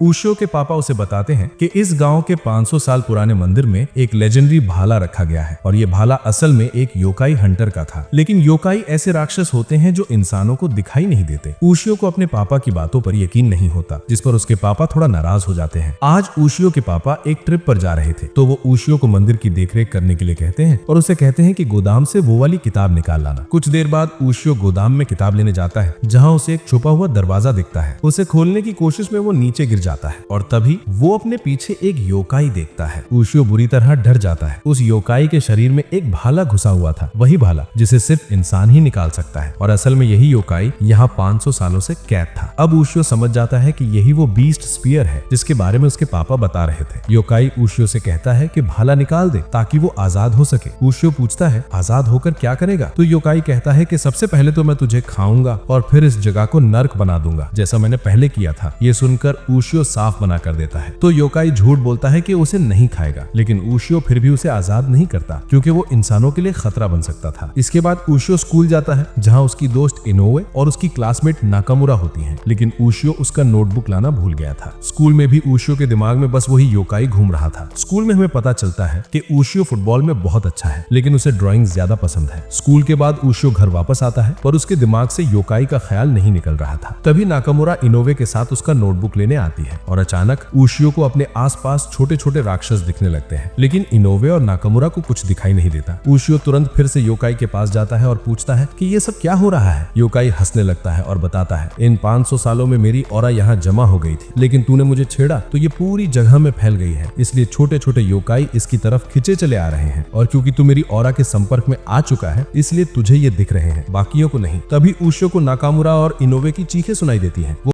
ऊशियो के पापा उसे बताते हैं कि इस गांव के 500 साल पुराने मंदिर में एक लेजेंडरी भाला रखा गया है और ये भाला असल में एक योकाई हंटर का था। लेकिन योकाई ऐसे राक्षस होते हैं जो इंसानों को दिखाई नहीं देते। ऊशियो को अपने पापा की बातों पर यकीन नहीं होता, जिस पर उसके पापा थोड़ा नाराज हो जाते हैं। आज ऊशियो के पापा एक ट्रिप पर जा रहे थे तो वो ऊशियो को मंदिर की देखरेख करने के लिए कहते हैं और उसे कहते हैं कि गोदाम से वो वाली किताब निकाल लाना। कुछ देर बाद ऊशियो गोदाम में किताब लेने जाता है, जहाँ उसे एक छुपा हुआ दरवाजा दिखता है। उसे खोलने की कोशिश में वो नीचे गिर जाता है और तभी वो अपने पीछे एक योकाई देखता है। ऊशियो बुरी तरह डर जाता है। उस योकाई के शरीर में एक भाला घुसा हुआ था, वही भाला जिसे सिर्फ इंसान ही निकाल सकता है और असल में यही योकाई यहाँ 500 सालों से कैद था। अब ऊशियो समझ जाता है कि यही वो बीस्ट स्पीयर है जिसके बारे में उसके पापा बता रहे थे। योकाई ऊशियो से कहता है कि भाला निकाल दे ताकि वो आजाद हो सके। ऊशियो पूछता है आजाद होकर क्या करेगा? तो योकाई कहता है कि सबसे पहले तो मैं तुझे खाऊंगा और फिर इस जगह को नर्क बना दूंगा जैसा मैंने पहले किया था। ये सुनकर ऊशियो साफ मना कर देता है। तो योकाई झूठ बोलता है कि उसे नहीं खाएगा, लेकिन ऊशियो फिर भी उसे आजाद नहीं करता क्योंकि वो इंसानों के लिए खतरा बन सकता था। इसके बाद ऊशियो स्कूल जाता है जहाँ उसकी दोस्त इनोवे और उसकी क्लासमेट नाकामुरा होती हैं, लेकिन ऊशियो उसका नोटबुक लाना भूल गया था। स्कूल में भी ऊशियो के दिमाग में बस वही योकाई घूम रहा था। स्कूल में हमें पता चलता है कि ऊशियो फुटबॉल में बहुत अच्छा है, लेकिन उसे ड्राइंग ज्यादा पसंद है। स्कूल के बाद ऊशियो घर वापस आता है पर उसके दिमाग से योकाई का ख्याल नहीं निकल रहा था। तभी नाकामुरा इनोवे के साथ उसका नोटबुक लेने आती है और अचानक ऊशियो को अपने आसपास छोटे छोटे राक्षस दिखने लगते हैं, लेकिन इनोवे और नाकामुरा को कुछ दिखाई नहीं देता। ऊशियो तुरंत फिर से योकाई के पास जाता है और पूछता है कि ये सब क्या हो रहा है। योकाई हंसने लगता है और बताता है इन 500 सालों में मेरी ऑरा यहाँ जमा हो गई थी, लेकिन तूने मुझे छेड़ा तो ये पूरी जगह में फैल गई है, इसलिए छोटे छोटे योकाई इसकी तरफ खिंचे चले आ रहे हैं और क्योंकि तू मेरी ऑरा के संपर्क में आ चुका है इसलिए तुझे ये दिख रहे हैं, बाकियों को नहीं। तभी ऊशियो को नाकामुरा और इनोवे की चीखें सुनाई देती हैं।